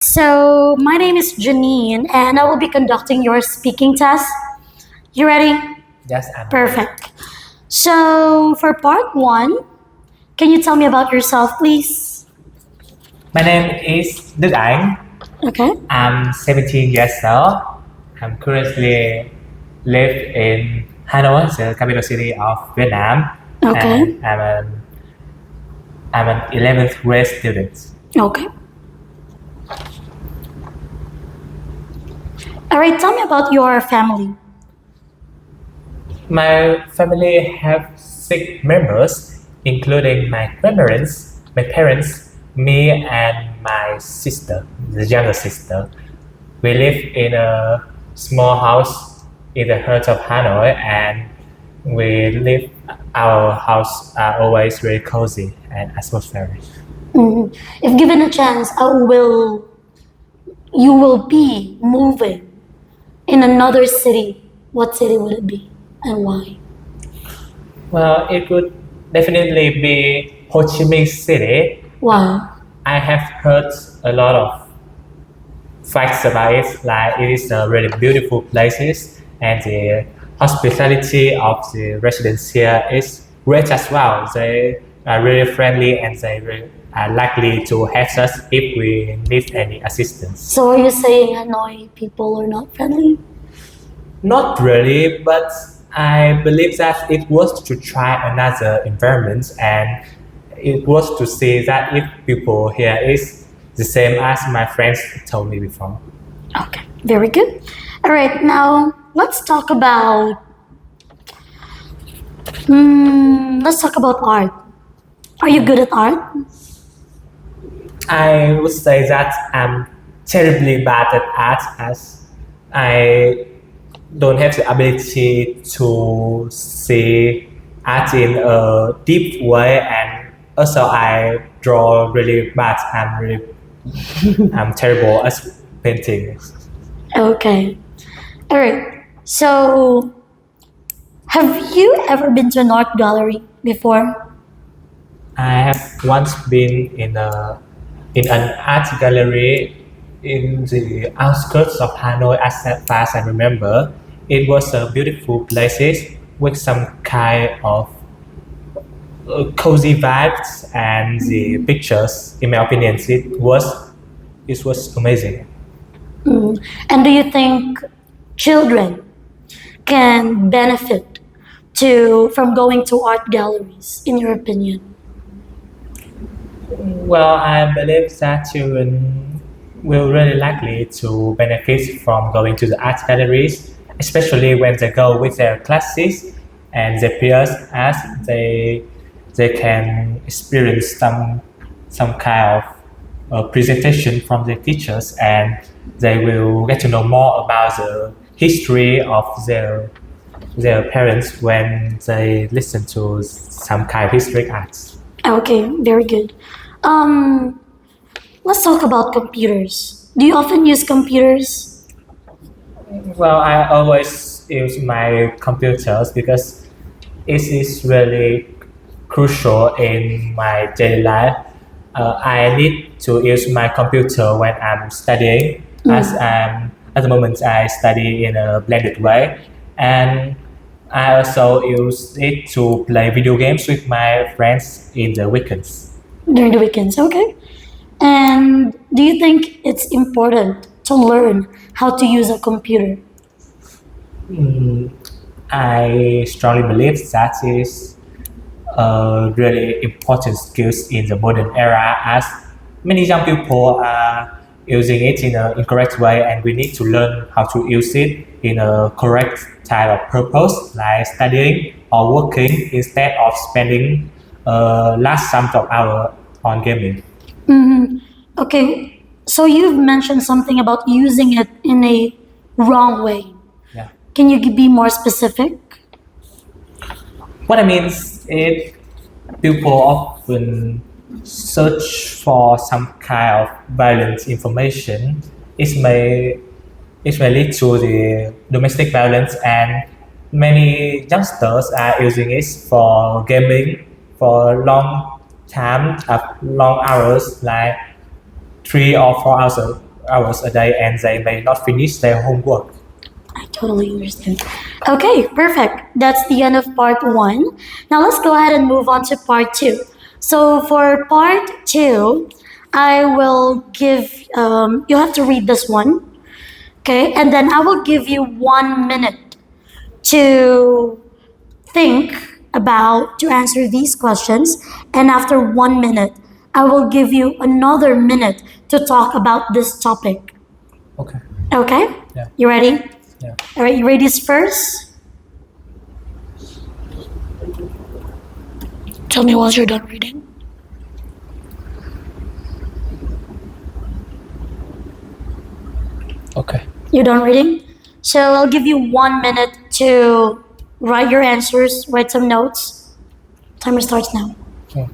So, my name is Janine, and I will be conducting your speaking test. You ready? Yes, I'm Perfect. So, for part one, can you tell me about yourself, please? My name is Đức Anh. Okay. I'm 17 years old. I'm currently live in Hanoi, the capital city of Vietnam. Okay. And I'm an 11th grade student. Okay. All right, tell me about your family. My family have 6 members, including my grandparents, my parents, me, and my sister, the younger sister. We live in a small house in the heart of Hanoi, and we live. Our house are always very cozy and atmospheric. Mhm. If given a chance, you will be moving in another city. What city would it be and why? Well, it would definitely be Ho Chi Minh City. Wow. I have heard a lot of facts about it, like it is a really beautiful places, and the hospitality of the residents here is great as well. They are really friendly, and they really are likely to help us if we need any assistance. So are you saying Hanoi people are not friendly? Not really, but I believe that it was to try another environment, and it was to see that if people here is the same as my friends told me before. Okay, very good. All right, now let's talk about art. Are you good at art? I would say that I'm terribly bad at art, as I don't have the ability to see art in a deep way, and also I draw really bad. I'm terrible at painting. Okay. All right. So, have you ever been to an art gallery before? I have once been in an art gallery in the outskirts of Hanoi, as far as I remember. It was a beautiful place with some kind of cozy vibes, and the pictures, in my opinion, it was amazing. And do you think children can benefit from going to art galleries, in your opinion? Well, I believe that children will really likely to benefit from going to the art galleries, especially when they go with their classes and their peers, as they can experience some kind of presentation from the teachers, and they will get to know more about the history of their parents when they listen to some kind of historic acts. Okay, very good. Um, let's talk about computers. Do you often use computers? Well, I always use my computers because it is really crucial in my daily life. I need to use my computer when I'm studying, as at the moment I study in a blended way, and I also use it to play video games with my friends in the weekends. During the weekends, okay. And do you think it's important to learn how to use a computer? I strongly believe that is really important skills in the modern era, as many young people are using it in an incorrect way, and we need to learn how to use it in a correct type of purpose, like studying or working, instead of spending large sums of hours on gaming. Okay, so you've mentioned something about using it in a wrong way. Yeah. Can you be more specific? What I mean is people often search for some kind of violent information. It may it may lead to the domestic violence, and many youngsters are using it for gaming for long time, long hours, like 3 or 4 hours hours a day and they may not finish their homework. I totally understand. Okay, perfect. That's the end of part one. Now let's go ahead and move on to part two. So for part two, I will give, you have to read this one, okay? And then I will give you 1 minute to think about, to answer these questions. And after 1 minute, I will give you another minute to talk about this topic. Okay. Okay? Yeah. You ready? Yeah. All right, you ladies first. Tell me once you're done reading. Okay. You're done reading? So I'll give you 1 minute to write your answers, write some notes. Timer starts now. Yeah.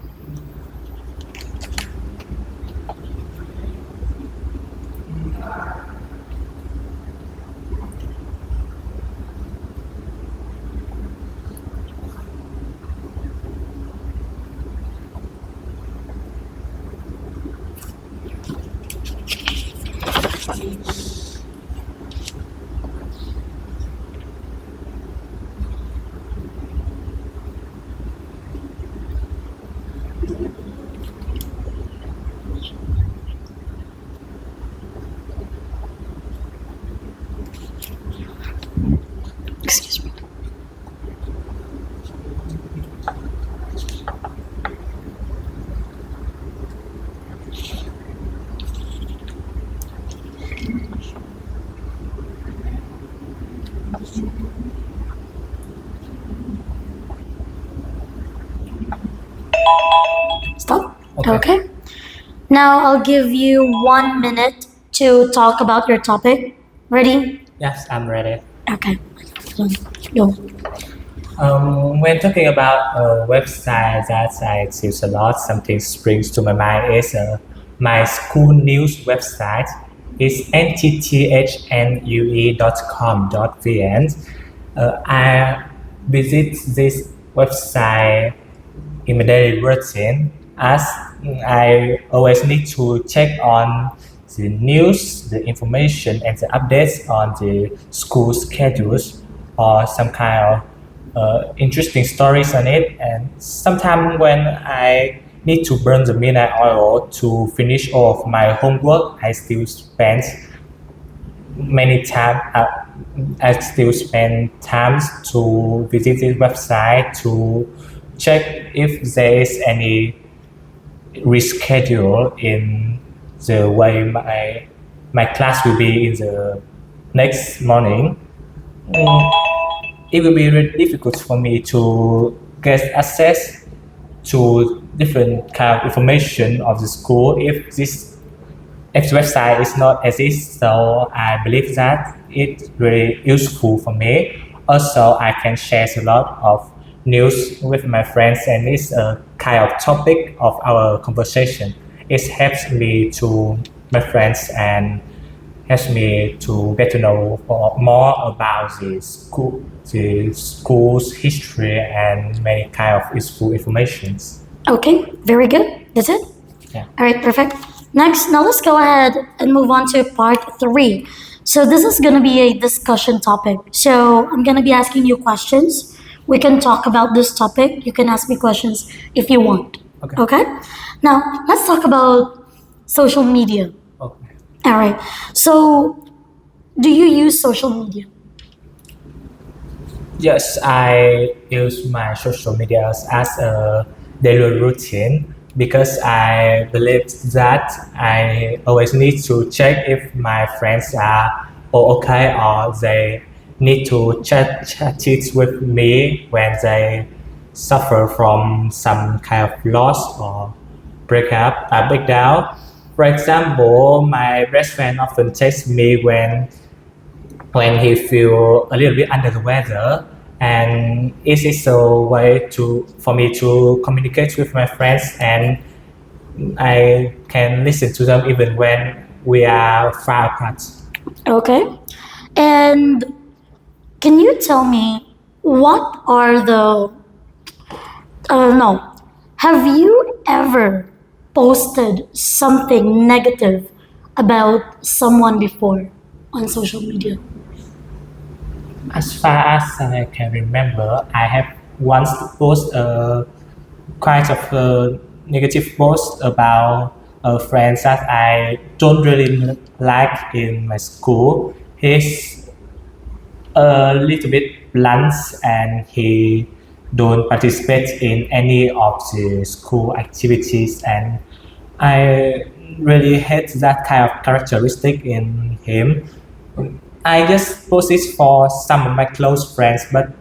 Excuse me. Stop. Okay. Now I'll give you 1 minute to talk about your topic. Ready? Yes, I'm ready. Okay. Go. When talking about a website that I use a lot, something springs to my mind is my school news website. It's ntthnue.com.vn. I visit this website in my daily routine as I always need to check on the news, the information, and the updates on the school schedules or some kind of interesting stories on it. And sometimes when I need to burn the midnight oil to finish all of my homework, I still spend many time. I still spend times to visit this website to check if there is any reschedule in the way my class will be in the next morning. It will be really difficult for me to get access to different kind of information of the school if the website is not exist. So I believe that it's really useful for me. Also, I can share a lot of news with my friends, and it's a kind of topic of our conversation. It helps me to my friends and helps me to get to know more about the school's history and many kind of useful informations. Okay, very good. That's it? Yeah. All right, perfect. Next, now let's go ahead and move on to part three. So this is going to be a discussion topic. So I'm going to be asking you questions. We can talk about this topic. You can ask me questions if you want. Okay. Now, let's talk about social media. Okay. All right. So, do you use social media? Yes, I use my social media as a daily routine because I believe that I always need to check if my friends are all okay or they need to chat it with me when they suffer from some kind of loss or breakdown. For example, my best friend often texts me when he feel a little bit under the weather, and it is a way for me to communicate with my friends, and I can listen to them even when we are far apart. Okay. And can you tell me what are the, no, have you ever posted something negative about someone before on social media? As far as I can remember, I have once posted a quite of a negative post about a friend that I don't really like in my school. He's a little bit blunt and he don't participate in any of the school activities, and I really hate that kind of characteristic in him. I just post it for some of my close friends, but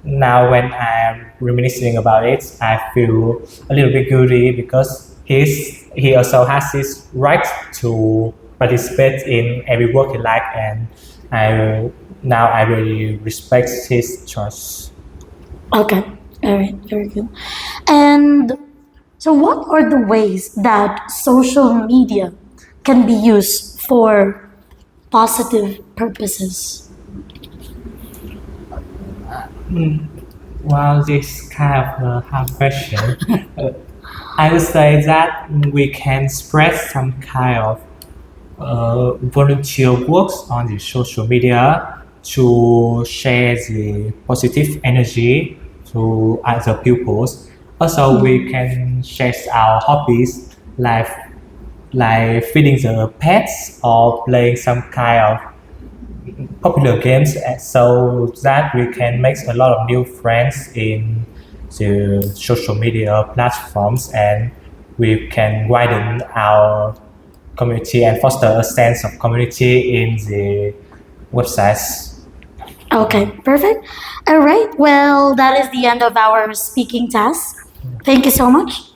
now when I'm reminiscing about it, I feel a little bit guilty because he also has his right to participate in every work he like, and I now I really respect his choice. Okay, all right, very good. And so, what are the ways that social media can be used for positive purposes? Well, this kind of a hard question. uh, I would say that we can spread some kind of volunteer works on the social media to share the positive energy to other pupils. Also, we can share our hobbies like feeding the pets or playing some kind of popular games so that we can make a lot of new friends in the social media platforms, and we can widen our community and foster a sense of community in the websites. Okay, perfect. All right, well, that is the end of our speaking task. Thank you so much.